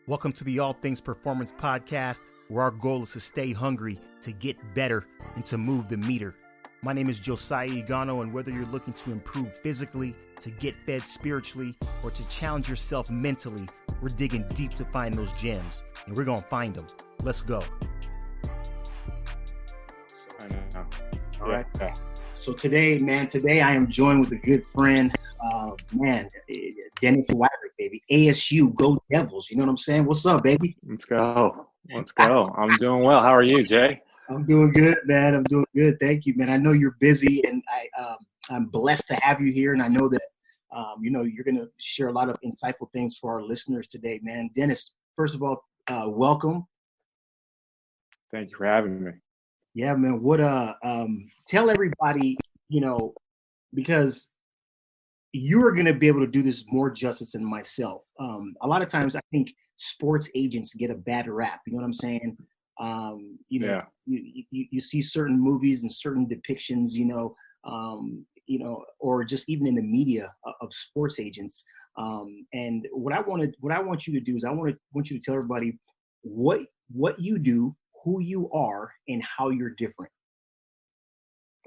Welcome to the All Things Performance Podcast, where our goal is to stay hungry, to get better, and to move the meter. My name is Josiah Igano, and whether you're looking to improve physically, to get fed spiritually, or to challenge yourself mentally, we're digging deep to find those gems, and we're going to find them. Let's go. I know. All right. So today I am joined with a good friend, Dennis Wyrick, baby. ASU, go Devils. You know what I'm saying? What's up, baby? Let's go. I'm doing well. How are you, Jay? I'm doing good, man. I'm doing good. Thank you, man. I know you're busy, and I'm blessed to have you here, and I know that you're going to share a lot of insightful things for our listeners today, man. Dennis, first of all, welcome. Thank you for having me. Yeah, man. Tell everybody, because you are going to be able to do this more justice than myself. A lot of times I think sports agents get a bad rap. You know what I'm saying? You see certain movies and certain depictions, or just even in the media of sports agents. And what I want you to do is I want you to tell everybody what you do, who you are, and how you're different.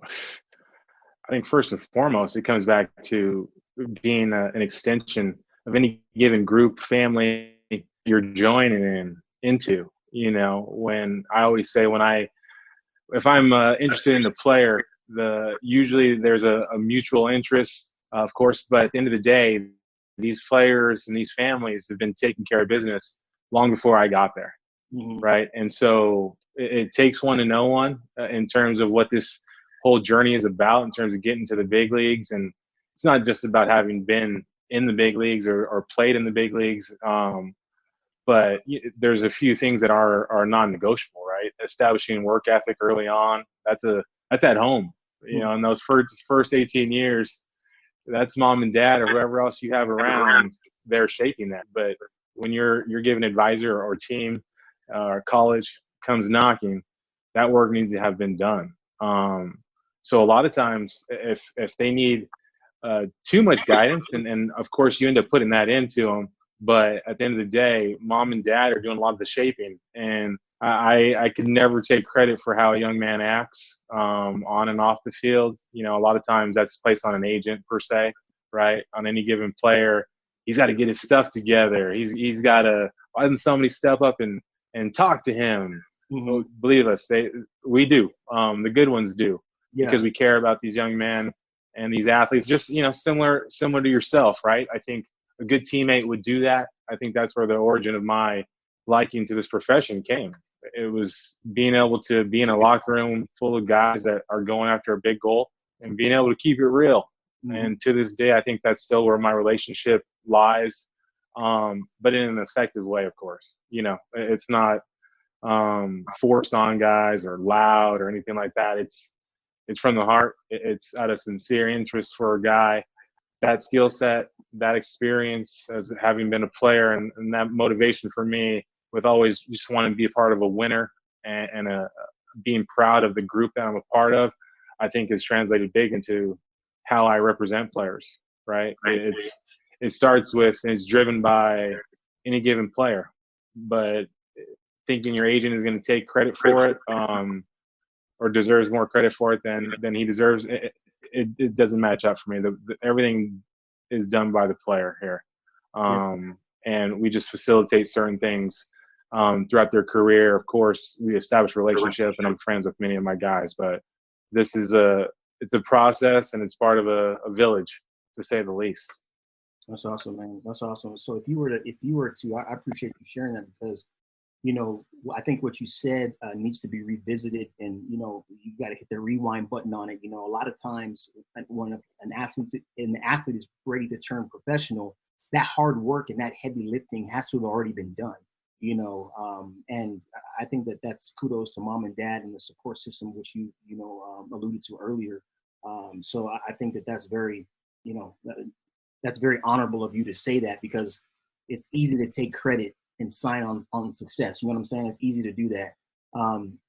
I think first and foremost, it comes back to being an extension of any given group, family you're joining into. When I always say if I'm interested in the player, usually there's a mutual interest, of course, but at the end of the day, these players and these families have been taking care of business long before I got there. Mm-hmm. Right. And so it takes one to know one in terms of what this whole journey is about in terms of getting to the big leagues. And it's not just about having been in the big leagues or played in the big leagues. But there's a few things that are non-negotiable, right? Establishing work ethic early on. That's at home, in those first 18 years, that's mom and dad or whoever else you have around, they're shaping that. But when you're given advisor or team or college comes knocking, that work needs to have been done. So a lot of times if they need too much guidance, and of course you end up putting that into them, but at the end of the day, mom and dad are doing a lot of the shaping, and I could never take credit for how a young man acts on and off the field. A lot of times that's placed on an agent per se, right? On any given player, he's got to get his stuff together. He's got to. Why doesn't somebody step up and talk to him? Mm-hmm. Believe us, we do. The good ones do, because we care about these young men and these athletes. Just similar to yourself, right? I think a good teammate would do that. I think that's where the origin of my liking to this profession came. It was being able to be in a locker room full of guys that are going after a big goal and being able to keep it real. Mm-hmm. And to this day, I think that's still where my relationship lies, but in an effective way, of course. It's not forced on guys or loud or anything like that. It's from the heart. It's out of sincere interest for a guy. That skill set, that experience as having been a player, and that motivation for me with always just wanting to be a part of a winner and being proud of the group that I'm a part of, I think is translated big into how I represent players, right? It starts with, and it's driven by any given player, but thinking your agent is going to take credit for it or deserves more credit for it than he deserves, it doesn't match up for me. Everything is done by the player here. And we just facilitate certain things throughout their career. Of course, we establish a relationship, and I'm friends with many of my guys, but this is it's a process, and it's part of a village, to say the least. That's awesome, man. That's awesome. So if you were to, I appreciate you sharing that, because I think what you said needs to be revisited, and you got to hit the rewind button on it. A lot of times when an athlete is ready to turn professional, that hard work and that heavy lifting has to have already been done. And I think that's kudos to mom and dad and the support system, which you alluded to earlier. So I think that's very that's very honorable of you to say that, because it's easy to take credit and sign on success. You know what I'm saying? It's easy to do that.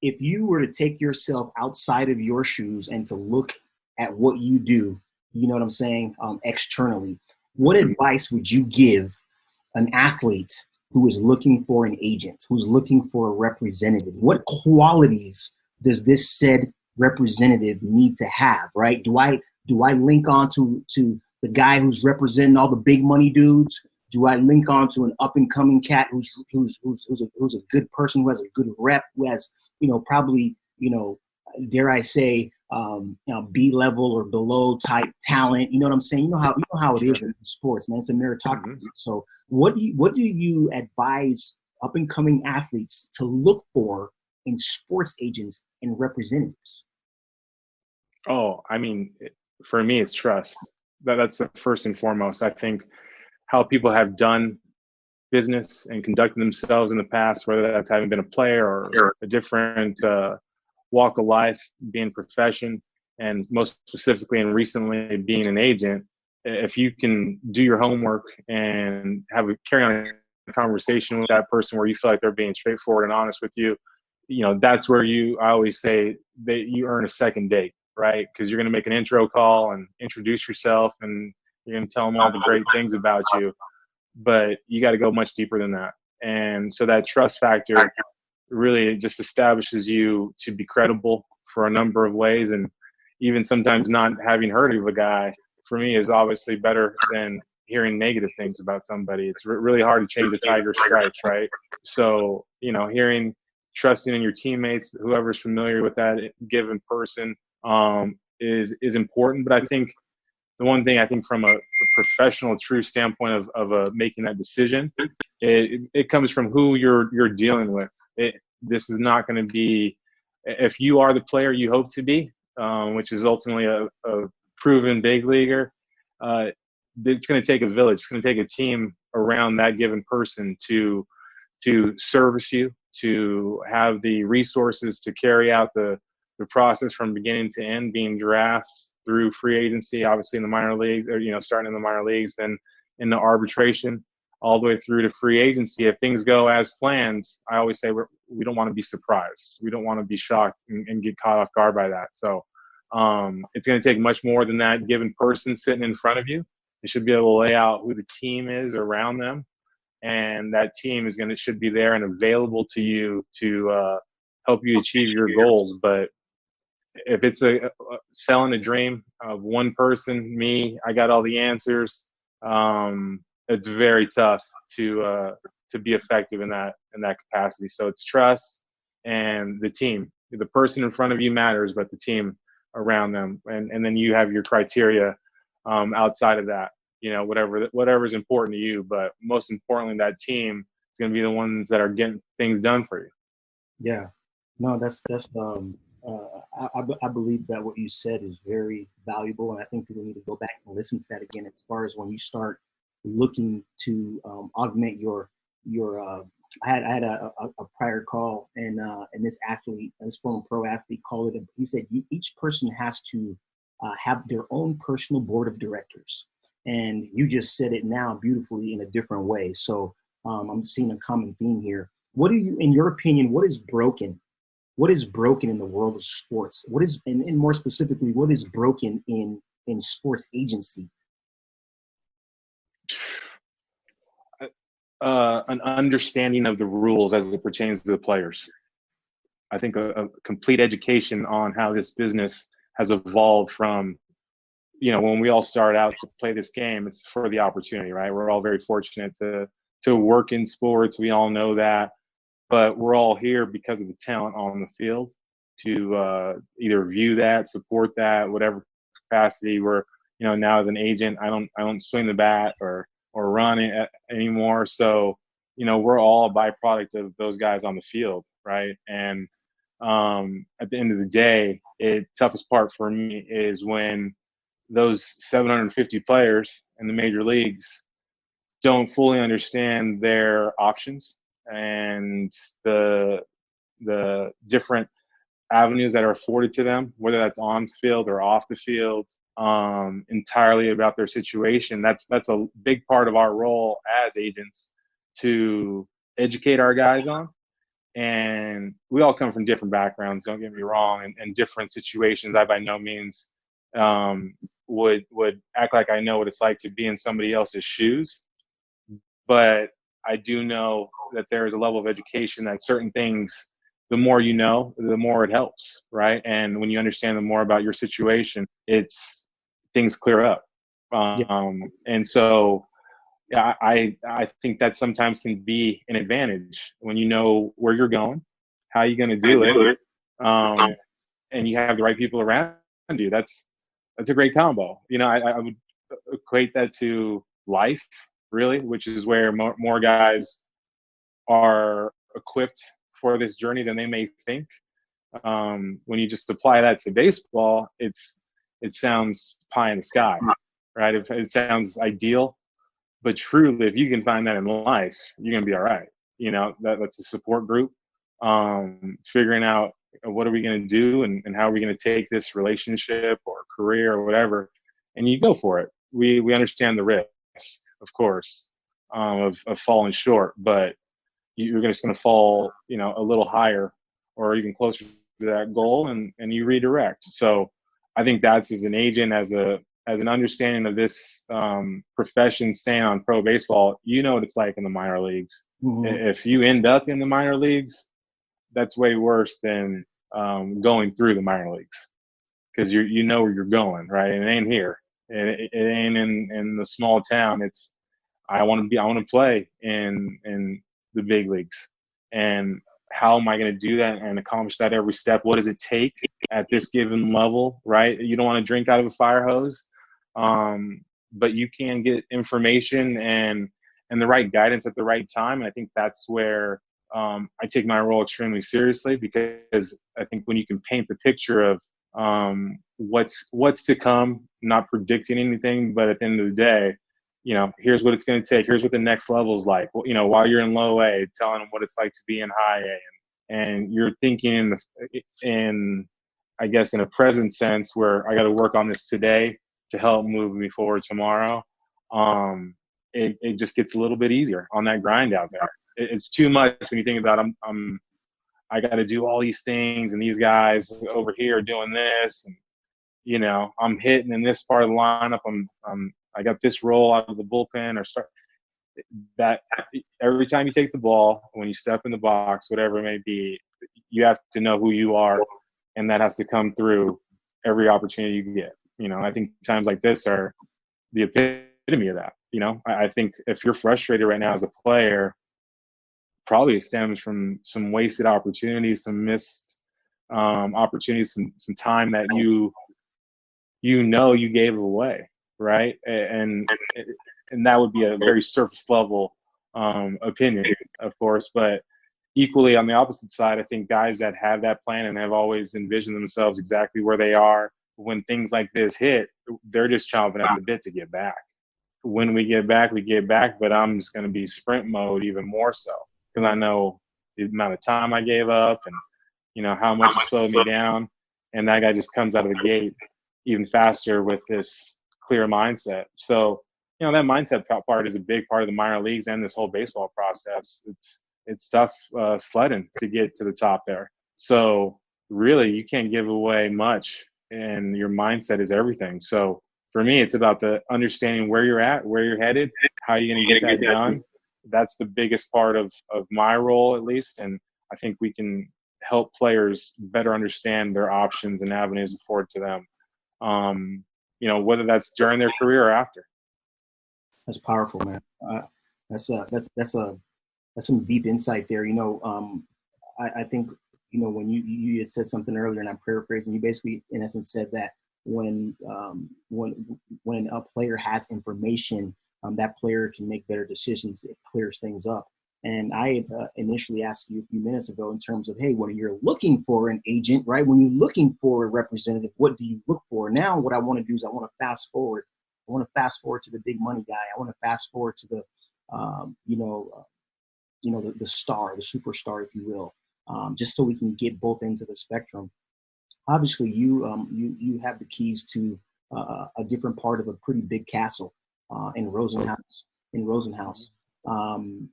If you were to take yourself outside of your shoes and to look at what you do, you know what I'm saying, externally, what advice would you give an athlete who is looking for an agent, who's looking for a representative? What qualities does this said representative need to have, right? Do I link on to the guy who's representing all the big money dudes? Do I link on to an up and coming cat who's a good person, who has a good rep, who has, probably, dare I say, B-level or below type talent? You know what I'm saying? You know how it is in sports, man. It's a meritocracy. Mm-hmm. So what do you advise up and coming athletes to look for in sports agents and representatives? Oh, I mean, for me, it's trust. That's the first and foremost. I think how people have done business and conducted themselves in the past, whether that's having been a player or a different walk of life, being profession, and most specifically and recently being an agent. If you can do your homework and carry on a conversation with that person where you feel like they're being straightforward and honest with you, that's where I always say that you earn a second date, right? Because you're going to make an intro call and introduce yourself, and you're going to tell them all the great things about you. But you got to go much deeper than that. And so that trust factor really just establishes you to be credible for a number of ways. And even sometimes not having heard of a guy, for me, is obviously better than hearing negative things about somebody. It's really hard to change the tiger stripes, right? So, trusting in your teammates, whoever's familiar with that given person, is important. But I think the one thing, I think from a professional, true standpoint of making that decision, it comes from who you're dealing with. This is not going to be, if you are the player you hope to be, which is ultimately a proven big leaguer. It's going to take a village. It's going to take a team around that given person to service you, to have the resources to carry out the process from beginning to end, being drafts through free agency, obviously in the minor leagues, or starting in the minor leagues, then in the arbitration, all the way through to free agency. If things go as planned, I always say we don't want to be surprised. We don't want to be shocked and get caught off guard by that. So it's going to take much more than that given person sitting in front of you. You should be able to lay out who the team is around them, and that team should be there and available to you to help you achieve your goals. But if it's selling a dream of one person, me, I got all the answers, it's very tough to be effective in that capacity. So it's trust and the team. The person in front of you matters, but the team around them, and then you have your criteria outside of that. Whatever's important to you, but most importantly, that team is going to be the ones that are getting things done for you. Yeah, no, that's I believe that what you said is very valuable, and I think people need to go back and listen to that again. As far as when you start looking to augment your I had a prior call, and this athlete, this former pro athlete, called it. He said each person has to have their own personal board of directors, and you just said it now beautifully in a different way. So I'm seeing a common theme here. What do you, in your opinion, what is broken? What is broken in the world of sports? What is, and more specifically, what is broken in sports agency? An understanding of the rules as it pertains to the players. I think a complete education on how this business has evolved from, when we all start out to play this game, it's for the opportunity, right? We're all very fortunate to work in sports. We all know that, but we're all here because of the talent on the field to either view that, support that, whatever capacity. We're, now as an agent, I don't swing the bat or run it anymore. So, we're all a byproduct of those guys on the field, right? And at the end of the day, toughest part for me is when those 750 players in the major leagues don't fully understand their options and the different avenues that are afforded to them, whether that's on the field or off the field, entirely about their situation. That's a big part of our role as agents to educate our guys on. And we all come from different backgrounds, don't get me wrong, and different situations. I by no means would act like I know what it's like to be in somebody else's shoes. But I do know that there is a level of education that certain things, the more you know, the more it helps, right? And when you understand the more about your situation, it's things clear up. Yeah. And so yeah, I think that sometimes can be an advantage when you know where you're going, how you're going to do it, um, and you have the right people around you. That's a great combo. I would equate that to life, really, which is where more guys are equipped for this journey than they may think. When you just apply that to baseball, it sounds pie in the sky, right? It sounds ideal, but truly, if you can find that in life, you're gonna be all right. That's a support group. Figuring out what are we gonna do, and how are we gonna take this relationship or career or whatever, and you go for it. We understand the risks, of course, of falling short, but you're just going to fall, a little higher or even closer to that goal, and you redirect. So I think that's, as an agent, as an understanding of this profession, staying on pro baseball, what it's like in the minor leagues. Mm-hmm. If you end up in the minor leagues, that's way worse than going through the minor leagues, because you know where you're going, right? And it ain't here. It ain't in the small town. I want to play in the big leagues. And how am I going to do that and accomplish that every step? What does it take at this given level, right? You don't want to drink out of a fire hose, but you can get information and the right guidance at the right time. And I think that's where I take my role extremely seriously, because I think when you can paint the picture of what's to come, not predicting anything, but at the end of the day, here's what it's going to take. Here's what the next level is like. While you're in low A, telling them what it's like to be in high A, and you're thinking in I guess in a present sense, where I got to work on this today to help move me forward tomorrow. It just gets a little bit easier on that grind out there. It's too much when you think about I got to do all these things, and these guys over here are doing this, and I'm hitting in this part of the lineup. I got this roll out of the bullpen, or start that. Every time you take the ball, when you step in the box, whatever it may be, you have to know who you are, and that has to come through every opportunity you get. I think times like this are the epitome of that. I think if you're frustrated right now as a player, probably it stems from some wasted opportunities, some missed opportunities, some time that you gave away, right? And that would be a very surface level opinion, of course. But equally, on the opposite side, I think guys that have that plan and have always envisioned themselves exactly where they are, when things like this hit, they're just chomping at the bit to get back. When we get back, but I'm just going to be sprint mode even more so, because I know the amount of time I gave up, and how much it slowed me down. And that guy just comes out of the gate even faster with this clear mindset. So, that mindset part is a big part of the minor leagues and this whole baseball process. It's tough sledding to get to the top there. So really, you can't give away much, and your mindset is everything. So for me, it's about the understanding where you're at, where you're headed, how you're going to get that done. That's the biggest part of my role, at least. And I think we can help players better understand their options and avenues afforded to them. Whether that's during their career or after. That's powerful, man. That's some deep insight there. I think when you had said something earlier, and I'm paraphrasing, you basically in essence said that when a player has information, that player can make better decisions. It clears things up. And I initially asked you a few minutes ago in terms of, hey, when you're looking for an agent, right? When you're looking for a representative, what do you look for? Now, what I want to do is I want to fast forward. I want to fast forward to the big money guy. I want to fast forward to the, the star, the superstar, if you will, just so we can get both ends of the spectrum. Obviously, you have the keys to a different part of a pretty big castle in Rosenhaus.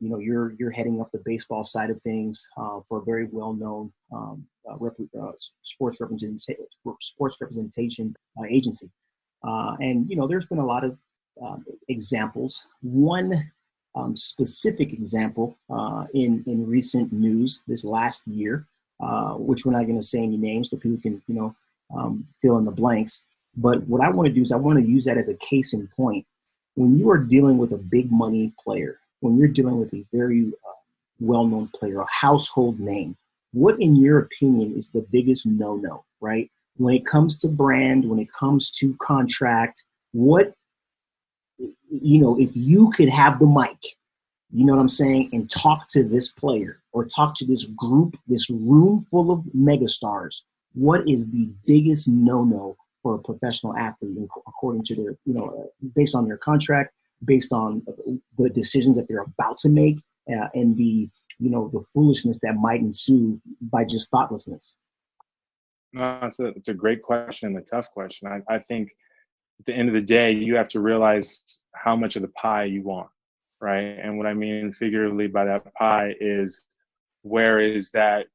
You're heading up the baseball side of things for a very well-known sports representation agency. And there's been a lot of examples. One specific example in recent news this last year, which we're not going to say any names, but people can fill in the blanks. But what I want to do is I want to use that as a case in point. When you are dealing with a big money player, when you're dealing with a very well-known player, a household name, what, in your opinion, is the biggest no-no, right? When it comes to brand, when it comes to contract, what, if you could have the mic, you know what I'm saying, and talk to this player or talk to this group, this room full of megastars, what is the biggest no-no for a professional athlete according to their, based on their contract, based on the decisions that they're about to make, and the foolishness that might ensue by just thoughtlessness? No, it's a great question and a tough question. I think at the end of the day, you have to realize how much of the pie you want, right? And what I mean figuratively by that pie is where's the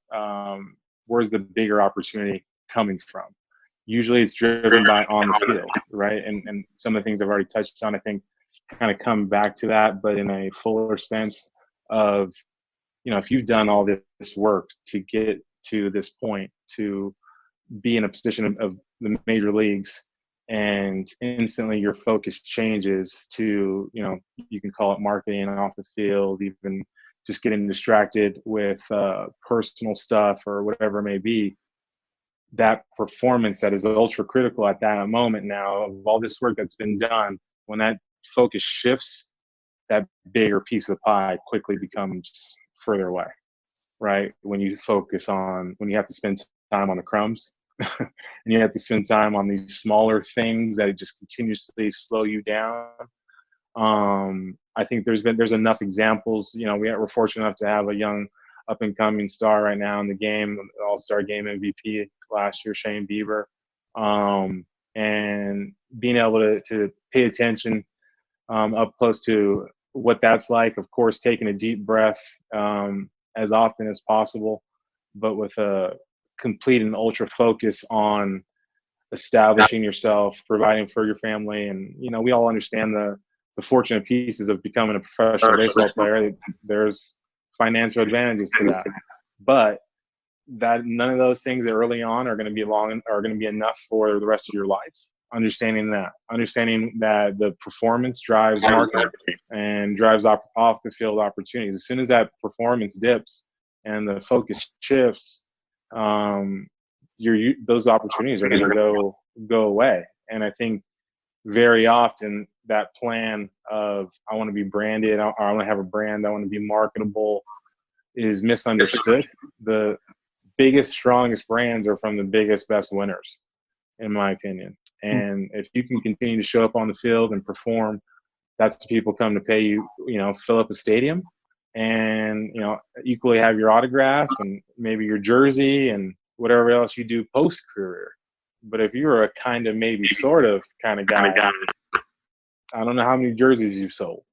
bigger opportunity coming from? Usually it's driven by on the field, right? And some of the things I've already touched on, I think, kind of come back to that, but in a fuller sense of, if you've done all this work to get to this point, to be in a position of the major leagues, and instantly your focus changes to, you can call it marketing off the field, even just getting distracted with personal stuff or whatever it may be, that performance that is ultra critical at that moment now of all this work that's been done, when that focus shifts, that bigger piece of the pie quickly becomes further away, right? When you have to spend time on the crumbs and you have to spend time on these smaller things that just continuously slow you down. I think there's enough examples. We're fortunate enough to have a young up and coming star right now in the game, All-Star Game MVP last year, Shane Bieber, and being able to pay attention up close to what that's like. Of course, taking a deep breath as often as possible, but with a complete and ultra focus on establishing yourself, providing for your family. And, we all understand the fortunate pieces of becoming a professional baseball player. There's financial advantages to that, but that none of those things early on are going to be enough for the rest of your life. Understanding that the performance drives market and drives off the field opportunities. As soon as that performance dips and the focus shifts, those opportunities are going to go away. And I think very often that plan of I want to be branded, I want to have a brand, I want to be marketable, is misunderstood. The biggest, strongest brands are from the biggest, best winners, in my opinion. And if you can continue to show up on the field and perform, that's what people come to pay you, fill up a stadium and, equally have your autograph and maybe your jersey and whatever else you do post-career. But if you're a kind of maybe sort of kind of guy, I don't know how many jerseys you've sold.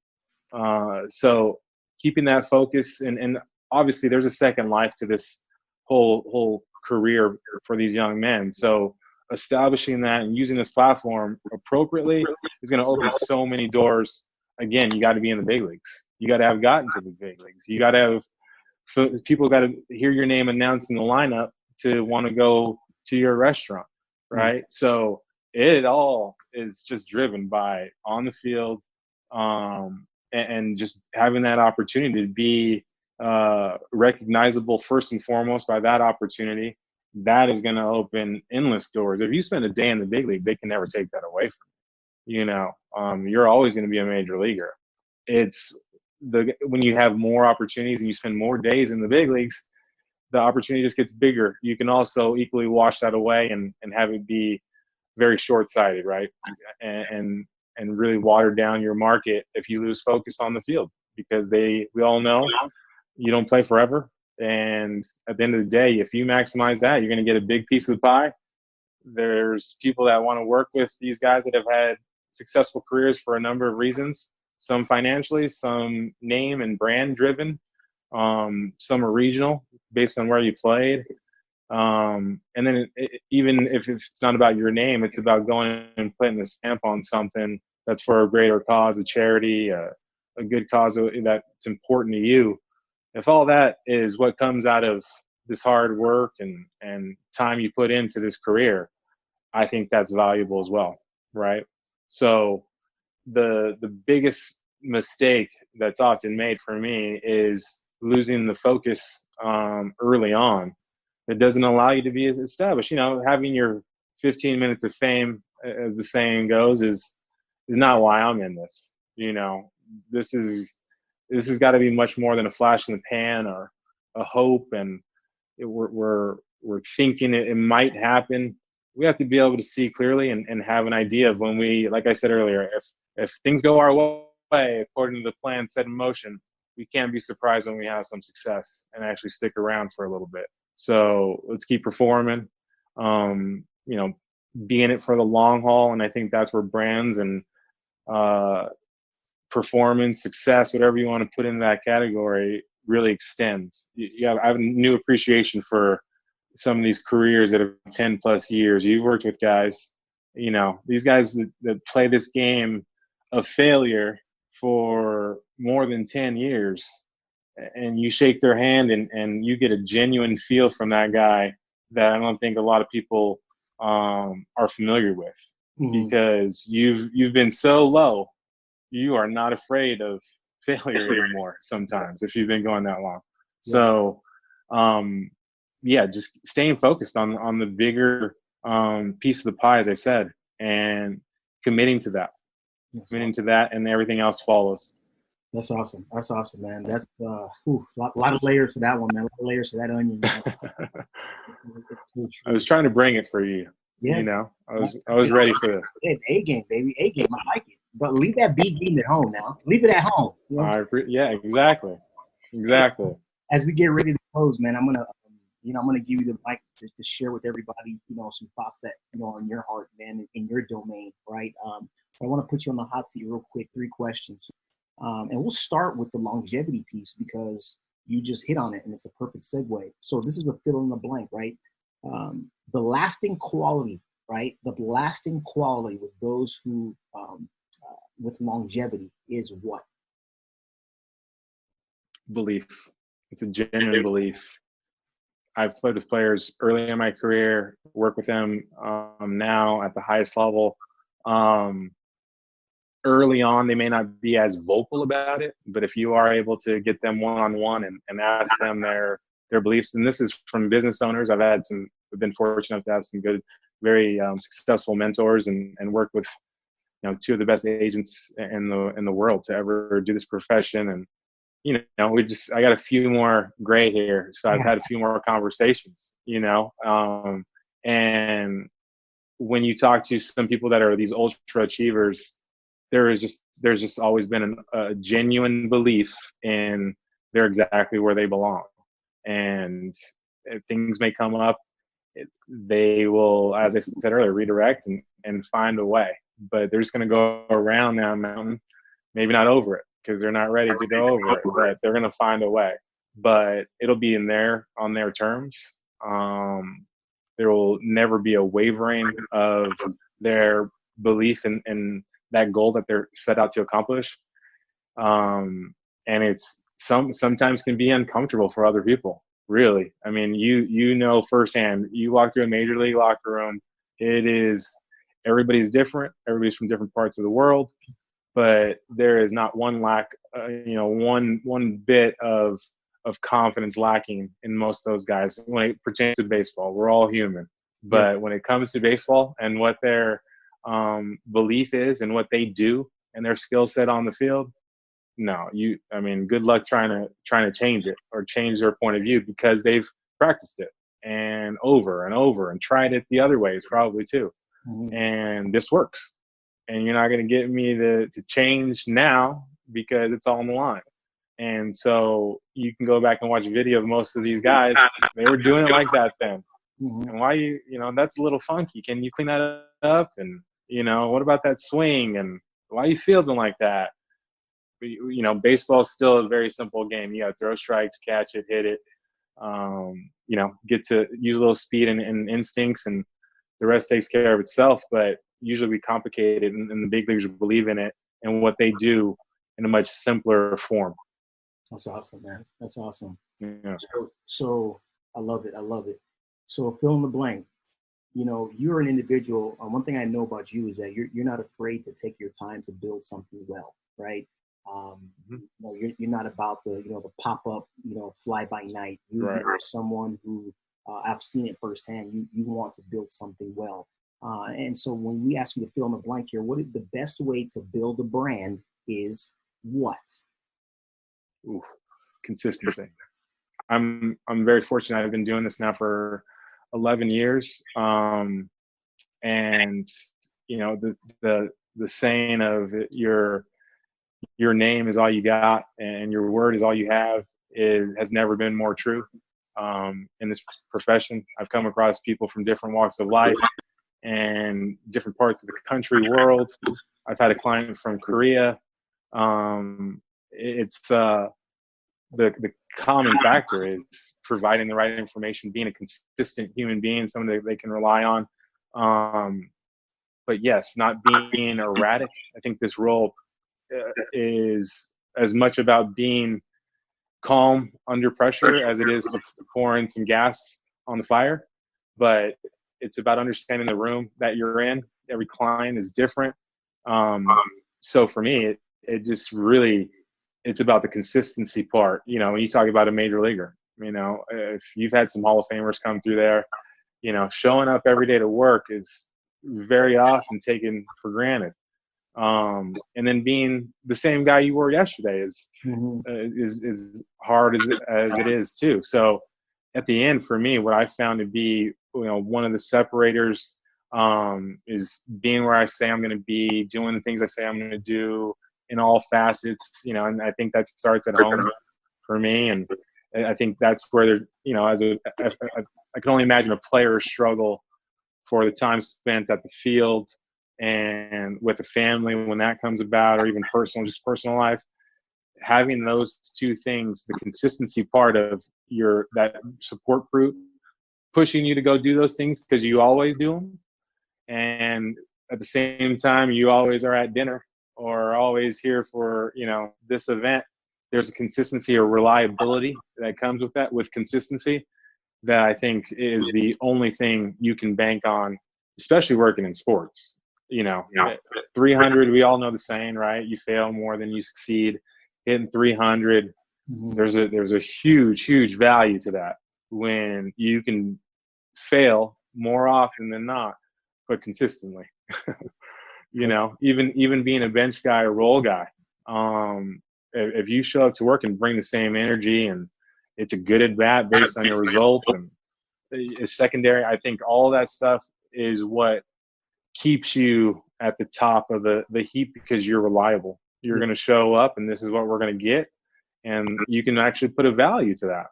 So keeping that focus, and obviously there's a second life to this whole career for these young men. So establishing that and using this platform appropriately is going to open so many doors. Again, you got to be in the big leagues. You got to have gotten to the big leagues. You got to have people got to hear your name announced in the lineup to want to go to your restaurant, right? So it all is just driven by on the field, and just having that opportunity to be recognizable first and foremost by that opportunity. That is going to open endless doors. If you spend a day in the big league, they can never take that away from you. You're always going to be a major leaguer. It's when you have more opportunities and you spend more days in the big leagues, the opportunity just gets bigger. You can also equally wash that away and have it be very short-sighted, right? And really water down your market if you lose focus on the field, because we all know you don't play forever. And at the end of the day, if you maximize that, you're going to get a big piece of the pie. There's people that want to work with these guys that have had successful careers for a number of reasons, some financially, some name and brand driven, some are regional based on where you played. And then even if it's not about your name, it's about going and putting the stamp on something that's for a greater cause, a charity, a good cause that's important to you, if all that is what comes out of this hard work and time you put into this career, I think that's valuable as well, right? So the biggest mistake that's often made for me is losing the focus early on. It doesn't allow you to be as established. Having your 15 minutes of fame, as the saying goes, is not why I'm in this. This has got to be much more than a flash in the pan or a hope, and we're thinking it might happen. We have to be able to see clearly and have an idea of when we, like I said earlier, if things go our way according to the plan set in motion, we can't be surprised when we have some success and actually stick around for a little bit. So let's keep performing, be in it for the long haul. And I think that's where brands and performance, success, whatever you want to put in that category, really extends. I have a new appreciation for some of these careers that have 10 plus years. You've worked with guys, these guys that play this game of failure for more than 10 years, and you shake their hand and you get a genuine feel from that guy that I don't think a lot of people are familiar with, because you've been so low, you are not afraid of failure anymore sometimes if you've been going that long. So just staying focused on the bigger piece of the pie, as I said, and committing to that. And everything else follows. That's awesome, man. That's a lot of layers to that one, man. A lot of layers to that onion. I was trying to bring it for you. I was ready for this. It's A game, baby. A game. I like it. But leave that B game at home now. Leave it at home. Yeah, exactly. As we get ready to close, man, I'm gonna give you the mic to share with everybody, some thoughts that on your heart, man, in your domain, right? I want to put you on the hot seat real quick. 3 questions, and we'll start with the longevity piece because you just hit on it, and it's a perfect segue. So this is a fill in the blank, right? The lasting quality, right? The lasting quality with those who with longevity is what? Belief. It's a genuine belief. I've played with players early in my career, work with them now at the highest level. Early on, they may not be as vocal about it, but if you are able to get them one-on-one and ask them their beliefs, and this is from business owners. I've been fortunate enough to have some good, very successful mentors and work with 2 of the best agents in the world to ever do this profession. And I got a few more gray here, so I've had a few more conversations, and when you talk to some people that are these ultra achievers, there's just always been a genuine belief in they're exactly where they belong. And if things may come up, they will, as I said earlier, redirect and find a way. But they're just going to go around that mountain, maybe not over it, because they're not ready to go over it, but they're going to find a way. But it'll be on their terms. There will never be a wavering of their belief in that goal that they're set out to accomplish. And it's sometimes can be uncomfortable for other people, really. I mean, firsthand, you walk through a major league locker room, everybody's different. Everybody's from different parts of the world. But there is not one one bit of confidence lacking in most of those guys when it pertains to baseball. We're all human, but when it comes to baseball and what their belief is and what they do and their skill set on the field, good luck trying to change it or change their point of view, because they've practiced it and over and tried it the other ways probably too, and this works. And you're not going to get me to change now because it's all on the line. And so you can go back and watch a video of most of these guys. They were doing it like that then. And why that's a little funky. Can you clean that up? And, what about that swing? And why are you fielding like that? Baseball is still a very simple game. You got to throw strikes, catch it, hit it, get to use a little speed and instincts, and the rest takes care of itself. But usually we complicate it, and the big leaguers believe in it, and what they do in a much simpler form. That's awesome, man. That's awesome. Yeah. So I love it. I love it. So fill in the blank. You know, you're an individual. One thing I know about you is that you're not afraid to take your time to build something well, right? Mm-hmm. You know, you're not about the the pop up, fly by night. Right. You're someone who I've seen it firsthand. You want to build something well, and so when we ask you to fill in the blank here, what is the best way to build a brand is what? Ooh, consistency. I'm very fortunate. I've been doing this now for 11 years. And the saying of your name is all you got and your word is all you have has never been more true. In this profession, I've come across people from different walks of life and different parts of the country, world. I've had a client from Korea. It's the common factor is providing the right information, being a consistent human being, someone that they can rely on. But yes, not being erratic. I think this role is as much about being calm under pressure as it is to pour in some gas on the fire. But it's about understanding the room that you're in. Every client is different. So for me, it just really, it's about the consistency part. When you talk about a major leaguer, if you've had some Hall of Famers come through there, showing up every day to work is very often taken for granted. And then being the same guy you were yesterday is hard as it is too. So at the end, for me, what I found to be, one of the separators is being where I say I'm going to be, doing the things I say I'm going to do in all facets, and I think that starts at home for me. And I think that's where I can only imagine a player struggle for the time spent at the field and with a family when that comes about, or even personal life. Having those two things, the consistency part of that support group pushing you to go do those things because you always do them, and at the same time you always are at dinner or always here for this event. There's a consistency or reliability that comes with that, with consistency, that I think is the only thing you can bank on, especially working in sports. 300, we all know the saying, right? You fail more than you succeed. Hitting 300, there's a huge value to that when you can fail more often than not, but consistently. Even being a bench guy or role guy, if you show up to work and bring the same energy and it's a good at bat based on your results and is secondary, I think all that stuff is what keeps you at the top of the heap, because you're reliable. You're going to show up and this is what we're going to get, and you can actually put a value to that.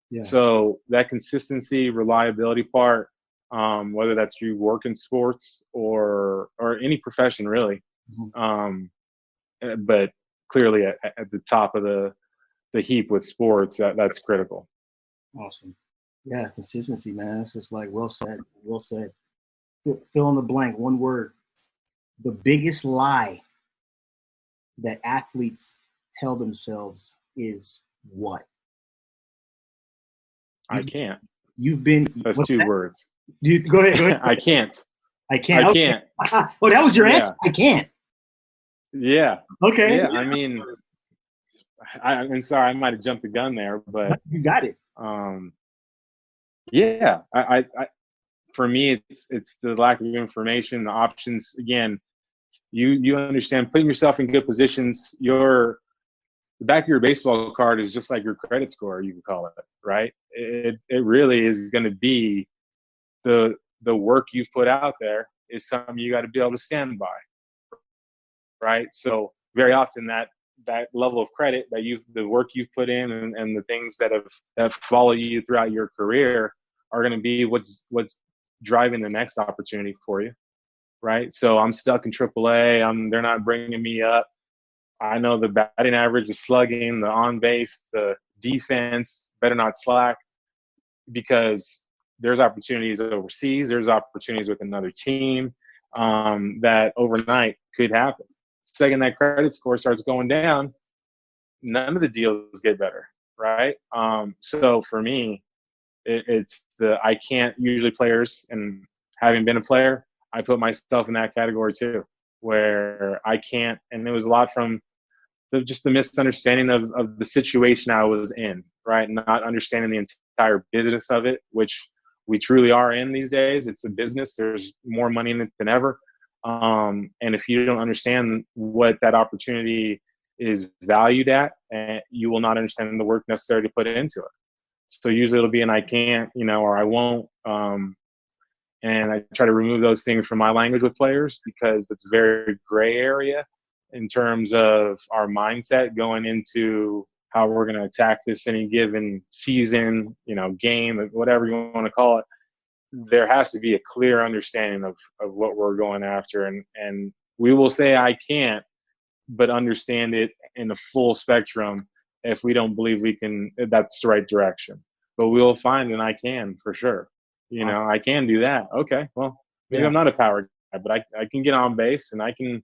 Yeah. So that consistency, reliability part, whether that's you work in sports or any profession really, but clearly at the top of the heap with sports, that's critical. Awesome. Yeah, consistency, man. It's just like well said. Fill in the blank. One word. The biggest lie that athletes tell themselves is what? I can't. You've been. That's two words. Go ahead. I can't. I can't. I okay. can't. Oh, that was your answer? I can't. Yeah. Okay. Yeah, I'm sorry, I might have jumped the gun there, but you got it. Yeah, I for me, it's the lack of information, the options. Again, you understand putting yourself in good positions. The back of your baseball card is just like your credit score, you can call it, right? It really is going to be the work you've put out there is something you got to be able to stand by, right? So very often that level of credit that the work you've put in and the things that have followed you throughout your career are going to be what's driving the next opportunity for you, right? So I'm stuck in AAA. They're not bringing me up. I know the batting average, the slugging, the on base, the defense better not slack, because there's opportunities overseas. There's opportunities with another team that overnight could happen. second that credit score starts going down, none of the deals get better, right? So for me, it's the I can't usually players, and having been a player, I put myself in that category too, where I can't. And it was a lot from just the misunderstanding of the situation I was in, right? Not understanding the entire business of it, which we truly are in these days. It's a business. There's more money in it than ever. And if you don't understand what that opportunity is valued at, you will not understand the work necessary to put into it. So usually it'll be an I can't, or I won't. And I try to remove those things from my language with players, because it's a very gray area in terms of our mindset going into how we're going to attack this any given season, game, whatever you want to call it. There has to be a clear understanding of what we're going after. And we will say I can't, but understand it in the full spectrum if we don't believe that's the right direction. But we'll find an I can for sure. I can do that. Okay, well, maybe I'm not a power guy, but I can get on base and I can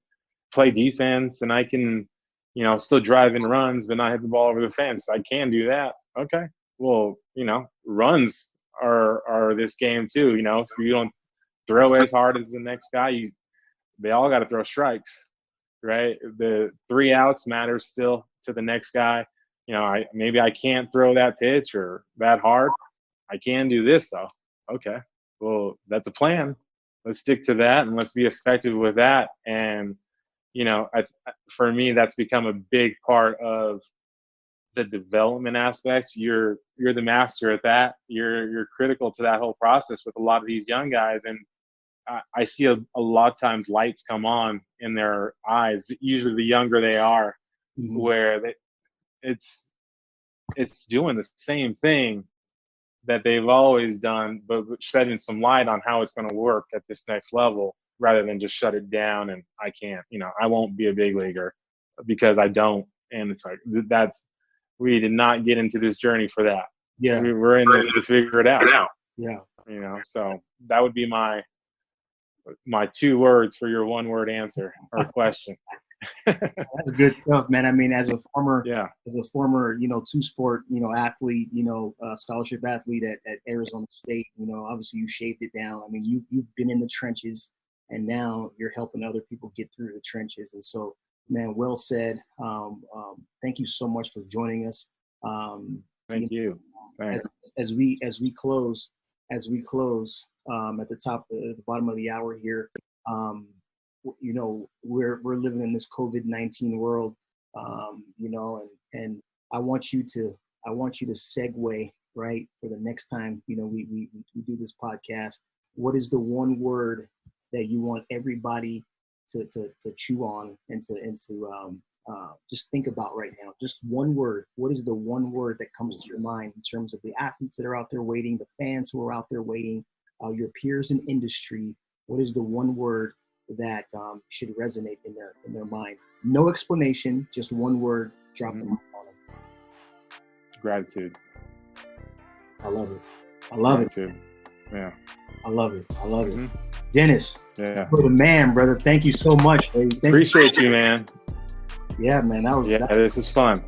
play defense and I can, still drive in runs but not hit the ball over the fence. I can do that. Okay, well, runs are this game too. If you don't throw as hard as the next guy, they all got to throw strikes, right? The 3 outs matters still to the next guy. Maybe I can't throw that pitch or that hard. I can do this though. Okay, well, that's a plan. Let's stick to that and let's be effective with that. And, for me, that's become a big part of the development aspects. You're the master at that. You're critical to that whole process with a lot of these young guys. And I see a lot of times lights come on in their eyes, usually the younger they are, mm-hmm. where it's doing the same thing that they've always done, but shedding some light on how it's going to work at this next level, rather than just shut it down and I can't, I won't be a big leaguer because I don't. And it's like, we did not get into this journey for that. Yeah. We're in this to figure it out. Yeah. So that would be my 2 words for your 1-word answer or question. That's good stuff, man. I mean, as a former, 2-sport, athlete, scholarship athlete at Arizona State, obviously you shaved it down. I mean, you've been in the trenches, and now you're helping other people get through the trenches. And so, man, well said. Thank you so much for joining us. Thank you. Thanks. As we close at the bottom of the hour here. We're living in this COVID-19 world, and I want you to segue right for the next time, we do this podcast. What is the one word that you want everybody to chew on and to just think about right now? Just one word. What is the one word that comes to your mind in terms of the athletes that are out there waiting, the fans who are out there waiting, your peers in industry? What is the one word that should resonate in their mind? No explanation, just one word. Drop them on them. Gratitude. I love it. Gratitude. Yeah. I love it. Mm-hmm. Dennis, yeah, you're the man, brother. Thank you so much. Appreciate you, man. Yeah, man. This is fun.